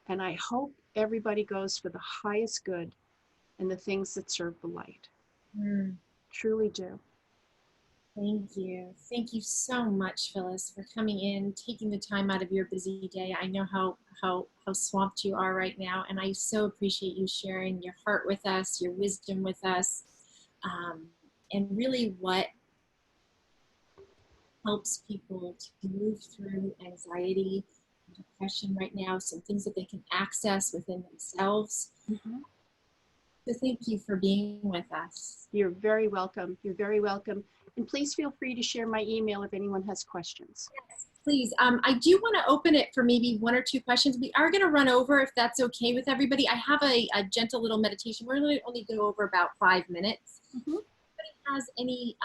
And I hope everybody goes for the highest good and the things that serve the light. Mm. Truly do. Thank you. Thank you so much, Phyllis, for coming in, taking the time out of your busy day. I know how swamped you are right now, and I so appreciate you sharing your heart with us, your wisdom with us, and really what helps people to move through anxiety and depression right now, some things that they can access within themselves. Mm-hmm. So thank you for being with us. You're very welcome. You're very welcome. And please feel free to share my email if anyone has questions. Yes, please. I do want to open it for maybe 1 or 2 questions. We are going to run over if that's okay with everybody. I have a gentle little meditation. We're going to only go over about 5 minutes. Mm-hmm. If anybody has any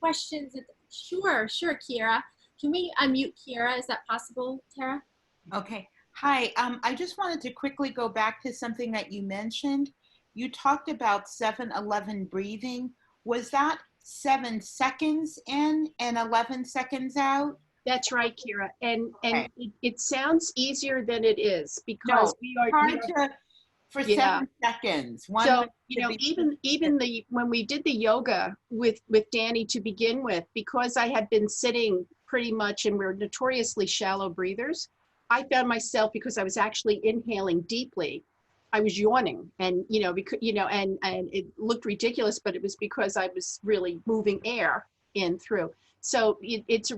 questions? Sure, Kiera. Can we unmute Kiera? Is that possible, Tara? Okay. Hi. I just wanted to quickly go back to something that you mentioned. You talked about 7-11 breathing. Was that 7 seconds in and 11 seconds out? That's right, Kira. And Okay. it sounds easier than it is because For yeah. 7 seconds. So, you know, even when we did the yoga with Danny to begin with, because I had been sitting pretty much, and we're notoriously shallow breathers, I found myself, because I was actually inhaling deeply, I was yawning, and because and it looked ridiculous, but it was because I was really moving air in through. So it's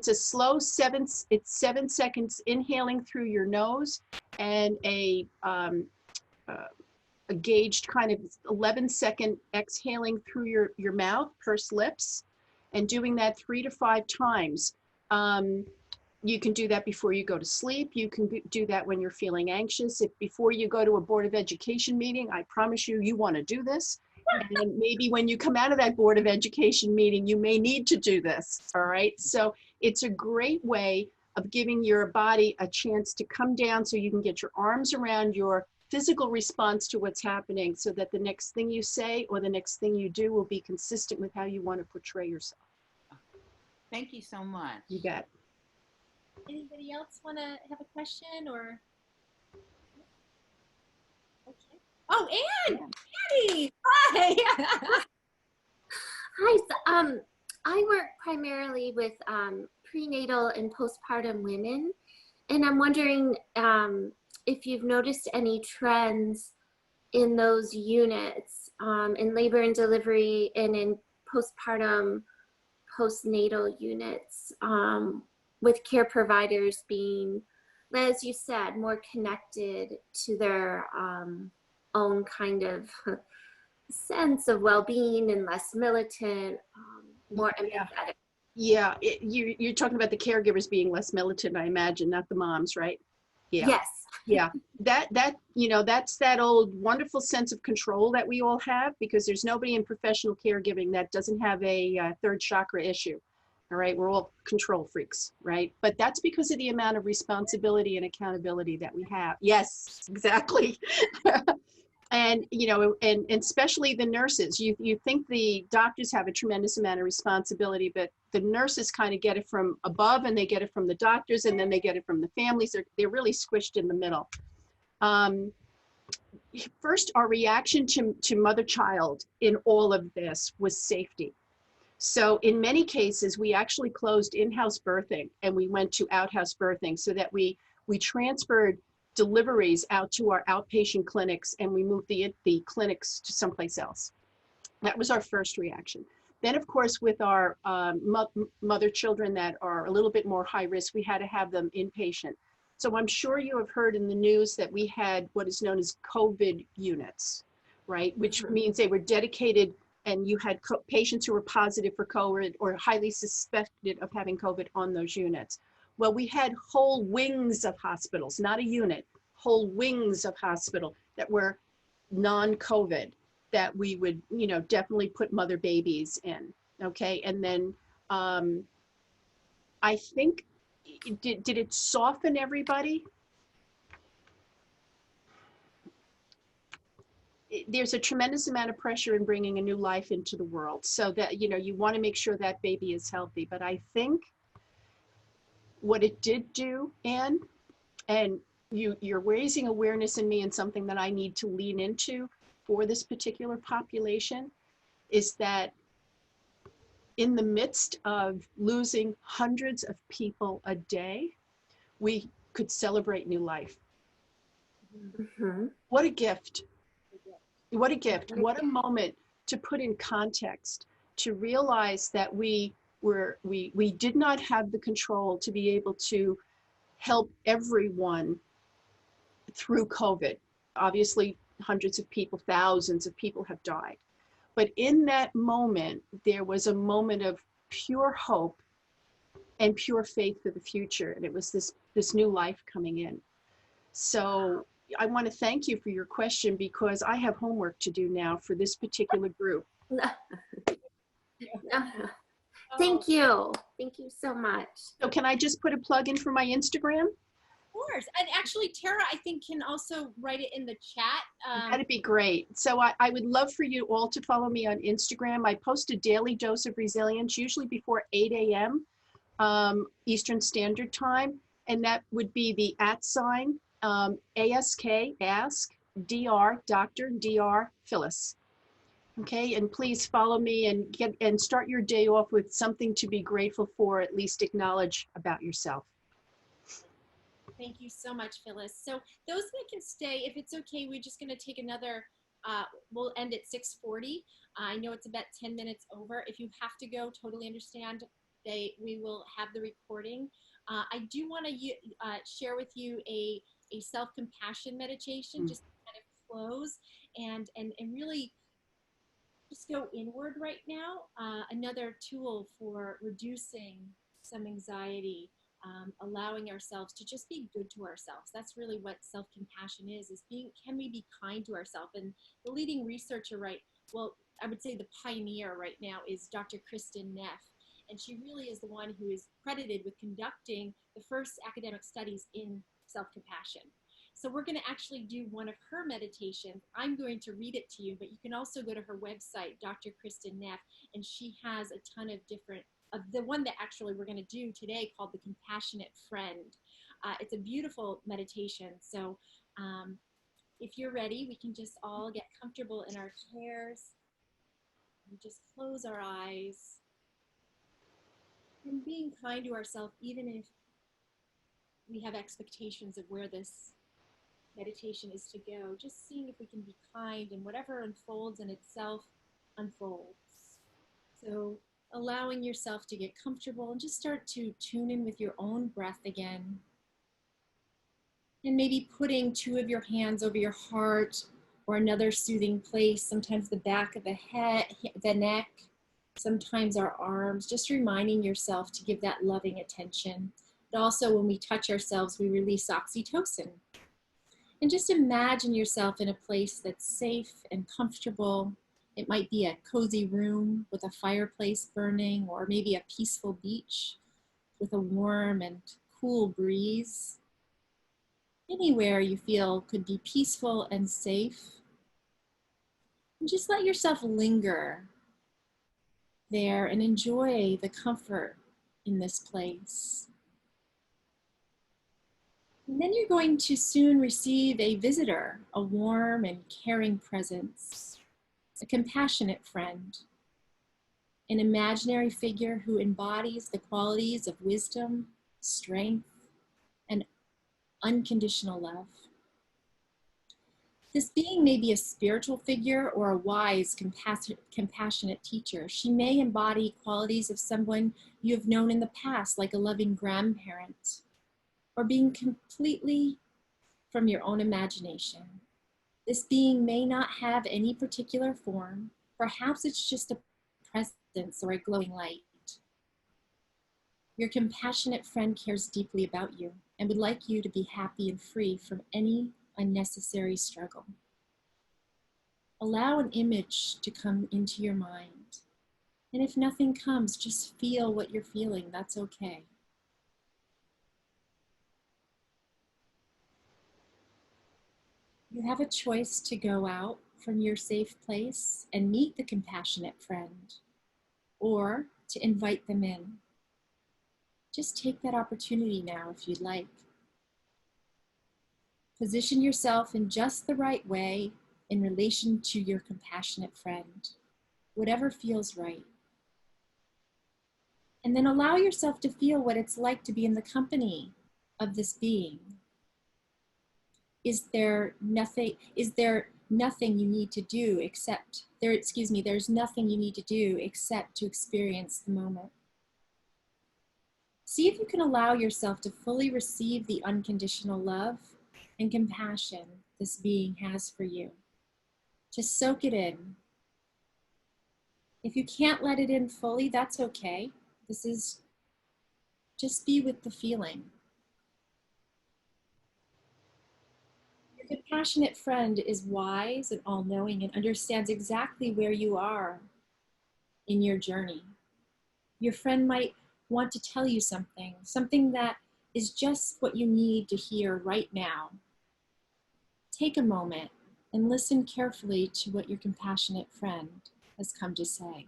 a slow 7 seconds inhaling through your nose, and a gauged kind of 11-second exhaling through your mouth, pursed lips, and doing that 3 to 5 times. You can do that before you go to sleep. You can do that when you're feeling anxious. If before you go to a Board of Education meeting, I promise you, you want to do this. And maybe when you come out of that Board of Education meeting, you may need to do this, all right? So it's a great way of giving your body a chance to come down so you can get your arms around your physical response to what's happening, so that the next thing you say or the next thing you do will be consistent with how you want to portray yourself. Thank you so much. You bet. Anybody else want to have a question or? Okay. Oh, Anne! Annie! Hi! Hi, so, I work primarily with prenatal and postpartum women, and I'm wondering if you've noticed any trends in those units, in labor and delivery and in postpartum, postnatal units, with care providers being, as you said, more connected to their own kind of sense of well-being and less militant, more empathetic. Yeah, you're talking about the caregivers being less militant, I imagine, not the moms, right? Yeah. Yes. Yeah, that's that old wonderful sense of control that we all have, because there's nobody in professional caregiving that doesn't have a third chakra issue. All right, we're all control freaks, right? But that's because of the amount of responsibility and accountability that we have. Yes, exactly. And and especially the nurses. You think the doctors have a tremendous amount of responsibility, but the nurses kind of get it from above, and they get it from the doctors, and then they get it from the families. They're really squished in the middle. First, our reaction to mother-child in all of this was safety. So in many cases, we actually closed in-house birthing and we went to outhouse birthing, so that we transferred deliveries out to our outpatient clinics, and we moved the clinics to someplace else. That was our first reaction. Then, of course, with our mother children that are a little bit more high risk, we had to have them inpatient. So I'm sure you have heard in the news that we had what is known as COVID units, right? Which means they were dedicated, and you had patients who were positive for COVID or highly suspected of having COVID on those units. Well, we had whole wings of hospitals, not a unit, whole wings of hospital that were non-COVID, that we would, definitely put mother babies in, okay? And then I think, did it soften everybody? there's a tremendous amount of pressure in bringing a new life into the world, so that, you know, you want to make sure that baby is healthy. But I think what it did do, Anne, and you're raising awareness in me, and something that I need to lean into for this particular population, is that in the midst of losing hundreds of people a day, we could celebrate new life. Mhm. What a gift. What a gift. What a moment to put in context, to realize that we did not have the control to be able to help everyone through COVID. Obviously, hundreds of people, thousands of people have died. But in that moment, there was a moment of pure hope and pure faith for the future. And it was this new life coming in. So I want to thank you for your question, because I have homework to do now for this particular group. Thank you. Thank you so much. So can I just put a plug in for my Instagram? Of course. And actually, Tara, I think, can also write it in the chat. That'd be great. So I would love for you all to follow me on Instagram. I post a daily dose of resilience, usually before 8 a.m. Eastern Standard Time. And that would be the @ ask Dr. Phyllis. Okay, and please follow me and start your day off with something to be grateful for, at least acknowledge about yourself. Thank you so much, Phyllis. So those that can stay, if it's okay, we're just going to take another, we'll end at 6:40. I know it's about 10 minutes over. If you have to go, totally understand. We will have the recording. I do want to share with you a self-compassion meditation, just to kind of close and really just go inward right now. Another tool for reducing some anxiety. Allowing ourselves to just be good to ourselves. That's really what self-compassion is can we be kind to ourselves? And the leading researcher, I would say the pioneer right now is Dr. Kristin Neff. And she really is the one who is credited with conducting the first academic studies in self-compassion. So we're going to actually do one of her meditations. I'm going to read it to you, but you can also go to her website, Dr. Kristin Neff, and she has a ton of different the one that actually we're going to do today, called The Compassionate Friend. It's a beautiful meditation. So if you're ready, we can just all get comfortable in our chairs. We just close our eyes. And being kind to ourselves, even if we have expectations of where this meditation is to go, just seeing if we can be kind, and whatever unfolds in itself unfolds. So allowing yourself to get comfortable and just start to tune in with your own breath again. And maybe putting 2 of your hands over your heart or another soothing place, sometimes the back of the head, the neck, sometimes our arms, just reminding yourself to give that loving attention. But also when we touch ourselves, we release oxytocin. And just imagine yourself in a place that's safe and comfortable. It might be a cozy room with a fireplace burning, or maybe a peaceful beach with a warm and cool breeze. Anywhere you feel could be peaceful and safe. And just let yourself linger there and enjoy the comfort in this place. And then you're going to soon receive a visitor, a warm and caring presence, a compassionate friend, an imaginary figure who embodies the qualities of wisdom, strength, and unconditional love. This being may be a spiritual figure or a wise, compassionate teacher. She may embody qualities of someone you have known in the past, like a loving grandparent, or being completely from your own imagination. This being may not have any particular form. Perhaps it's just a presence or a glowing light. Your compassionate friend cares deeply about you and would like you to be happy and free from any unnecessary struggle. Allow an image to come into your mind. And if nothing comes, just feel what you're feeling. That's okay. You have a choice to go out from your safe place and meet the compassionate friend, or to invite them in. Just take that opportunity now if you'd like. Position yourself in just the right way in relation to your compassionate friend, whatever feels right. And then allow yourself to feel what it's like to be in the company of this being. Is there nothing you need to do except, there's nothing you need to do except to experience the moment. See if you can allow yourself to fully receive the unconditional love and compassion this being has for you. Just soak it in. If you can't let it in fully, that's okay. Just be with the feeling. Your compassionate friend is wise and all-knowing and understands exactly where you are in your journey. Your friend might want to tell you something that is just what you need to hear right now. Take a moment and listen carefully to what your compassionate friend has come to say.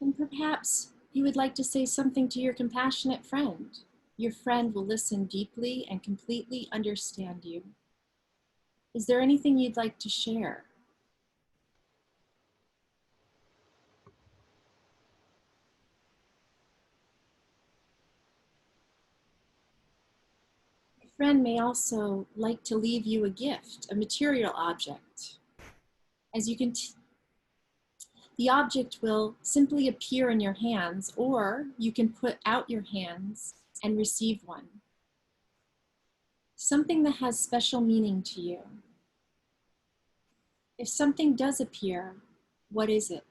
And perhaps you would like to say something to your compassionate friend. Your friend will listen deeply and completely understand you. Is there anything you'd like to share? Your friend may also like to leave you a gift, a material object. As you can the object will simply appear in your hands, or you can put out your hands and receive one. Something that has special meaning to you. If something does appear, what is it?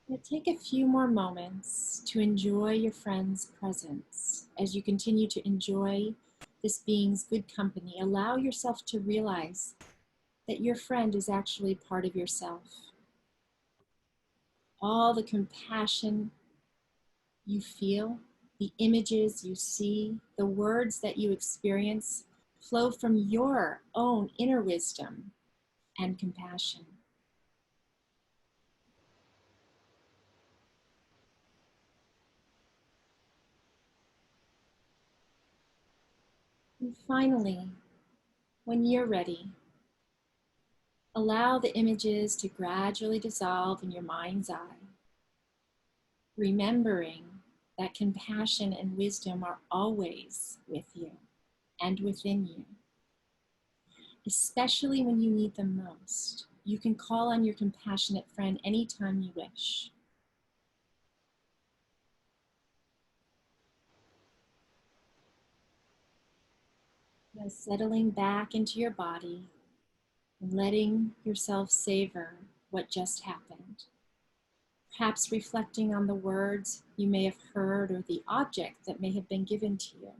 Now take a few more moments to enjoy your friend's presence. As you continue to enjoy this being's good company, allow yourself to realize that your friend is actually part of yourself. All the compassion you feel, the images you see, the words that you experience flow from your own inner wisdom and compassion. And finally, when you're ready, allow the images to gradually dissolve in your mind's eye, remembering that compassion and wisdom are always with you and within you, especially when you need them most. You can call on your compassionate friend anytime you wish. Now settling back into your body and letting yourself savor what just happened. Perhaps reflecting on the words you may have heard or the object that may have been given to you.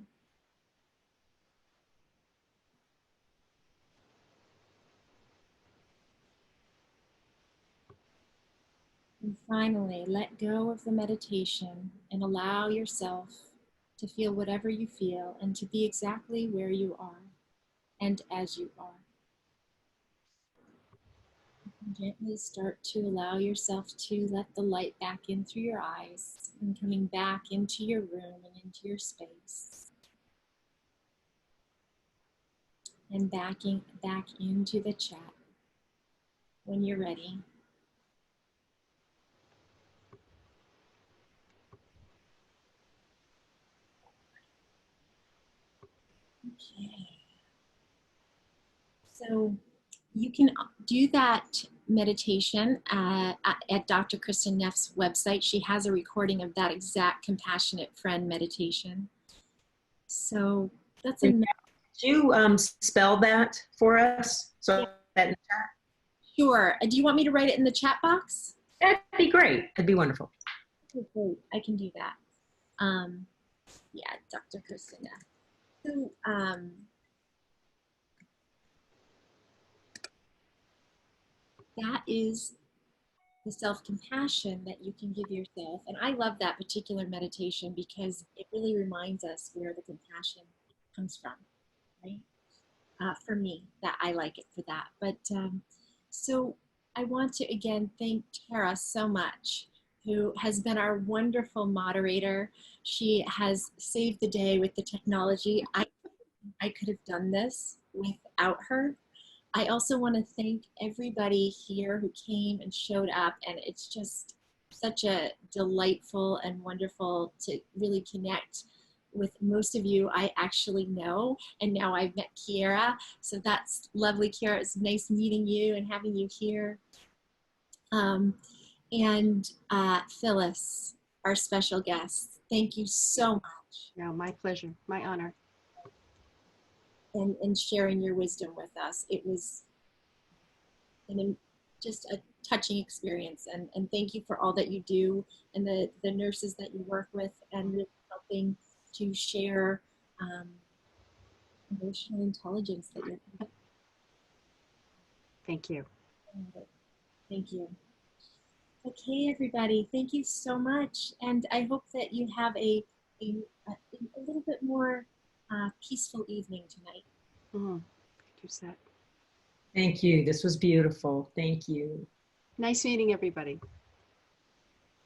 And finally, let go of the meditation and allow yourself to feel whatever you feel and to be exactly where you are and as you are. Gently start to allow yourself to let the light back in through your eyes and coming back into your room and into your space. And backing back into the chat when you're ready. Okay. So you can do that meditation at Dr. Kristen Neff's website. She has a recording of that exact compassionate friend meditation. So that's a Could you spell that for us? So that sure. Do you want me to write it in the chat box? that'd be great. That'd be wonderful. Okay, great. I can do that. Yeah, Dr. Kristen Neff. So that is the self-compassion that you can give yourself. And I love that particular meditation because it really reminds us where the compassion comes from, right? For me, that I like it for that. But so I want to again thank Tara so much, who has been our wonderful moderator. She has saved the day with the technology. I could have done this without her. I also want to thank everybody here who came and showed up, and it's just such a delightful and wonderful to really connect with most of you I actually know, and now I've met Kiera, so that's lovely. Kiera, it's nice meeting you and having you here. And Phyllis, our special guest, thank you so much. No, my pleasure, my honor. And sharing your wisdom with us. It was just a touching experience, and thank you for all that you do, and the nurses that you work with, and really helping to share emotional intelligence that you're. Thank you. Thank you. Okay, everybody, thank you so much, and I hope that you have a little bit more peaceful evening tonight. Thank you. This was beautiful. Thank you. Nice meeting everybody.